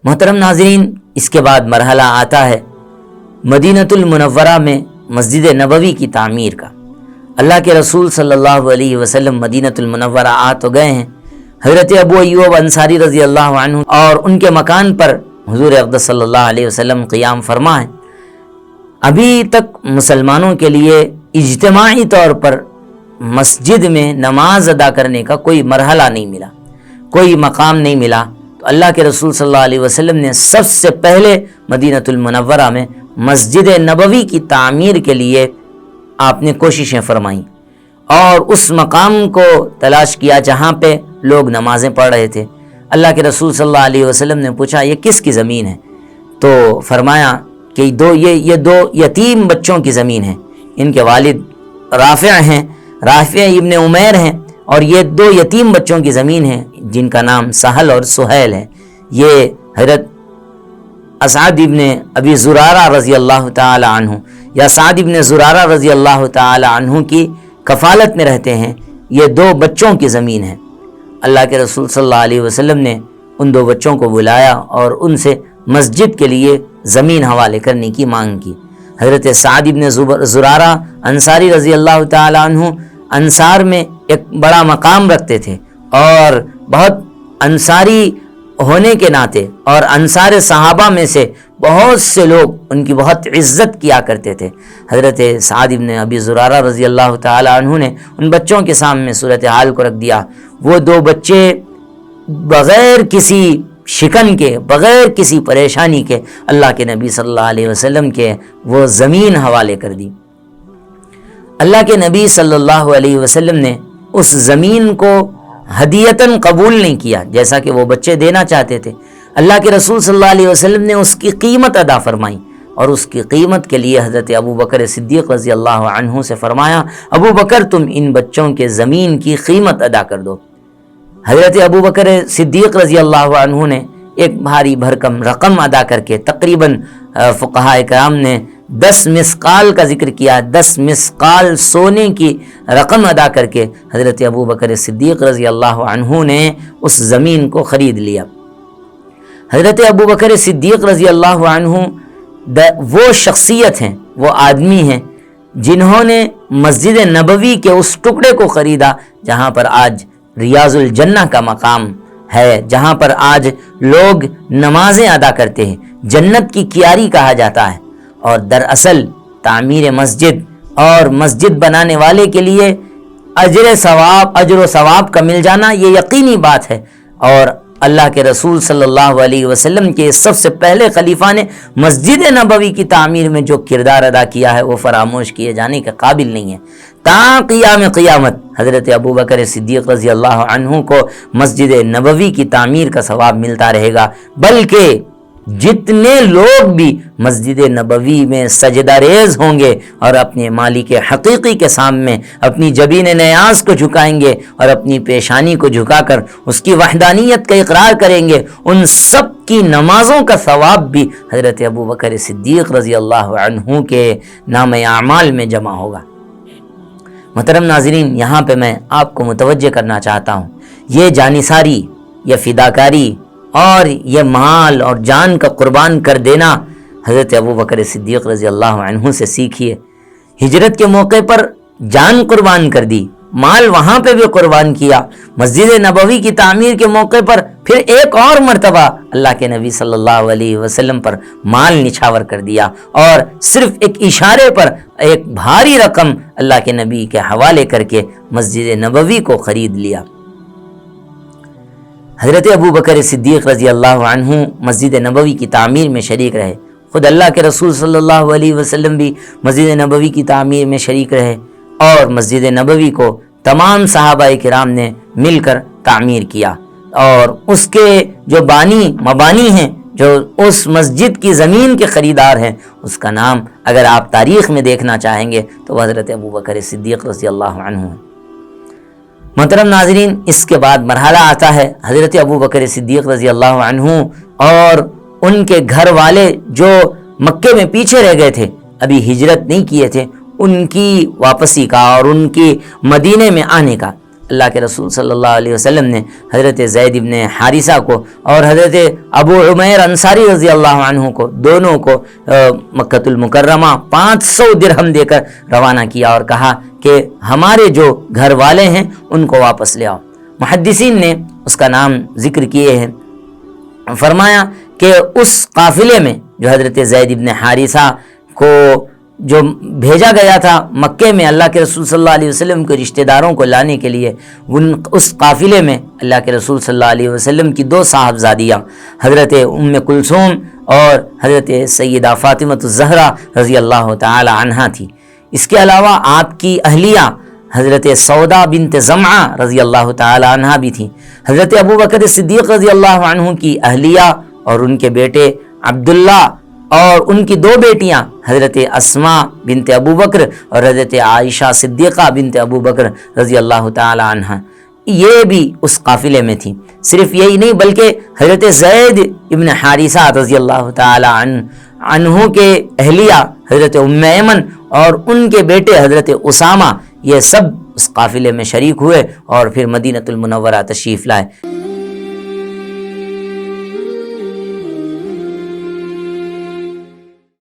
محترم ناظرین، اس کے بعد مرحلہ آتا ہے مدینۃ المنورہ میں مسجد نبوی کی تعمیر کا۔ اللہ کے رسول صلی اللہ علیہ وسلم مدینۃ المنورہ آ تو گئے ہیں، حضرت ابو ایوب انصاری رضی اللہ عنہ اور ان کے مکان پر حضور اقدس صلی اللہ علیہ وسلم قیام فرما ہے۔ ابھی تک مسلمانوں کے لیے اجتماعی طور پر مسجد میں نماز ادا کرنے کا کوئی مرحلہ نہیں ملا، کوئی مقام نہیں ملا، تو اللہ کے رسول صلی اللہ علیہ وسلم نے سب سے پہلے مدینۃ المنورہ میں مسجد نبوی کی تعمیر کے لیے آپ نے کوششیں فرمائیں اور اس مقام کو تلاش کیا جہاں پہ لوگ نمازیں پڑھ رہے تھے۔ اللہ کے رسول صلی اللہ علیہ وسلم نے پوچھا یہ کس کی زمین ہے؟ تو فرمایا کہ یہ دو یتیم بچوں کی زمین ہے، ان کے والد رافع ہیں، رافع ابن عمیر ہیں، اور یہ دو یتیم بچوں کی زمین ہے جن کا نام سہل اور سہیل ہے۔ یہ حضرت اسعد ابن ابی زرارہ رضی اللہ تعالی عنہ یا سعد ابن زرارہ رضی اللہ تعالی عنہ کی کفالت میں رہتے ہیں۔ یہ دو بچوں کی زمین ہے۔ اللہ کے رسول صلی اللہ علیہ وسلم نے ان دو بچوں کو بلایا اور ان سے مسجد کے لیے زمین حوالے کرنے کی مانگ کی۔ حضرت سعد ابن زرارہ انصاری رضی اللہ تعالی عنہ انصار میں ایک بڑا مقام رکھتے تھے اور بہت انصاری ہونے کے ناطے اور انصار صحابہ میں سے بہت سے لوگ ان کی بہت عزت کیا کرتے تھے۔ حضرت سعد ابن ابی زرارہ رضی اللہ تعالی عنہ نے ان بچوں کے سامنے صورتحال کو رکھ دیا۔ وہ دو بچے بغیر کسی شکن کے، بغیر کسی پریشانی کے اللہ کے نبی صلی اللہ علیہ وسلم کے وہ زمین حوالے کر دی۔ اللہ کے نبی صلی اللہ علیہ وسلم نے اس زمین کو ہدیتاً قبول نہیں کیا جیسا کہ وہ بچے دینا چاہتے تھے۔ اللہ کے رسول صلی اللہ علیہ وسلم نے اس کی قیمت ادا فرمائی اور اس کی قیمت کے لیے حضرت ابو بکر صدیق رضی اللہ عنہ سے فرمایا ابو بکر تم ان بچوں کے زمین کی قیمت ادا کر دو۔ حضرت ابو بکر صدیق رضی اللہ عنہ نے ایک بھاری بھرکم رقم ادا کر کے، تقریباً فقہاء کرام نے 10 مسقال کا ذکر کیا، 10 مسقال سونے کی رقم ادا کر کے حضرت ابو بکر صدیق رضی اللہ عنہ نے اس زمین کو خرید لیا۔ حضرت ابو بکر صدیق رضی اللہ عنہ وہ شخصیت ہیں، وہ آدمی ہیں جنہوں نے مسجد نبوی کے اس ٹکڑے کو خریدا جہاں پر آج ریاض الجنہ کا مقام ہے، جہاں پر آج لوگ نمازیں ادا کرتے ہیں، جنت کی کیاری کہا جاتا ہے۔ اور دراصل تعمیر مسجد اور مسجد بنانے والے کے لیے اجر و ثواب کا مل جانا یہ یقینی بات ہے، اور اللہ کے رسول صلی اللہ علیہ وسلم کے سب سے پہلے خلیفہ نے مسجد نبوی کی تعمیر میں جو کردار ادا کیا ہے وہ فراموش کیے جانے کے قابل نہیں ہے۔ تا قیام قیامت حضرت ابو بکر صدیق رضی اللہ عنہ کو مسجد نبوی کی تعمیر کا ثواب ملتا رہے گا، بلکہ جتنے لوگ بھی مسجد نبوی میں سجدہ ریز ہوں گے اور اپنے مالک حقیقی کے سامنے اپنی جبین نیاز کو جھکائیں گے اور اپنی پیشانی کو جھکا کر اس کی وحدانیت کا اقرار کریں گے، ان سب کی نمازوں کا ثواب بھی حضرت ابو بکر صدیق رضی اللہ عنہ کے نام اعمال میں جمع ہوگا۔ محترم ناظرین، یہاں پہ میں آپ کو متوجہ کرنا چاہتا ہوں، یہ جانثاری، یہ فداکاری اور یہ مال اور جان کا قربان کر دینا حضرت ابو بکر صدیق رضی اللہ عنہ سے سیکھیے۔ ہجرت کے موقع پر جان قربان کر دی، مال وہاں پہ بھی قربان کیا، مسجد نبوی کی تعمیر کے موقع پر پھر ایک اور مرتبہ اللہ کے نبی صلی اللہ علیہ وسلم پر مال نچھاور کر دیا اور صرف ایک اشارے پر ایک بھاری رقم اللہ کے نبی کے حوالے کر کے مسجد نبوی کو خرید لیا۔ حضرت ابو بکر صدیق رضی اللہ عنہ مسجد نبوی کی تعمیر میں شریک رہے، خود اللہ کے رسول صلی اللہ علیہ وسلم بھی مسجد نبوی کی تعمیر میں شریک رہے، اور مسجد نبوی کو تمام صحابہ کرام نے مل کر تعمیر کیا، اور اس کے جو مبانی ہیں، جو اس مسجد کی زمین کے خریدار ہیں، اس کا نام اگر آپ تاریخ میں دیکھنا چاہیں گے تو حضرت ابو بکر صدیق رضی اللہ عنہ ہے۔ محترم ناظرین، اس کے بعد مرحلہ آتا ہے حضرت ابو بکر صدیق رضی اللہ عنہ اور ان کے گھر والے جو مکے میں پیچھے رہ گئے تھے، ابھی ہجرت نہیں کیے تھے، ان کی واپسی کا اور ان کی مدینے میں آنے کا۔ اللہ کے رسول صلی اللہ علیہ وسلم نے حضرت زید ابن حارثہ کو اور حضرت ابو عمیر انصاری رضی اللہ عنہ کو دونوں کو مکۃ المکرمہ 500 درہم دے کر روانہ کیا اور کہا کہ ہمارے جو گھر والے ہیں ان کو واپس لے آؤ۔ محدثین نے اس کا نام ذکر کیے ہیں، فرمایا کہ اس قافلے میں جو حضرت زید ابن حارثہ کو جو بھیجا گیا تھا مکے میں اللہ کے رسول صلی اللہ علیہ وسلم کے رشتہ داروں کو لانے کے لیے، اس قافلے میں اللہ کے رسول صلی اللہ علیہ وسلم کی 2 صاحبزادیاں حضرت ام کلثوم اور حضرت سیدہ فاطمہ الزہرا رضی اللہ تعالی عنہا تھی۔ اس کے علاوہ آپ کی اہلیہ حضرت سودا بنت زمعہ رضی اللہ تعالی عنہا بھی تھی۔ حضرت ابو بکر صدیق رضی اللہ عنہ کی اہلیہ اور ان کے بیٹے عبداللہ اور ان کی 2 بیٹیاں حضرت اسماء بنت ابو بکر اور حضرت عائشہ صدیقہ بنت ابو بکر رضی اللہ تعالی عنہ، یہ بھی اس قافلے میں تھی۔ صرف یہی نہیں بلکہ حضرت زید ابن حارثہ رضی اللہ تعالی عنہ کے اہلیہ حضرت ام ایمن اور ان کے بیٹے حضرت اسامہ، یہ سب اس قافلے میں شریک ہوئے اور پھر مدینہ المنورہ تشریف لائے۔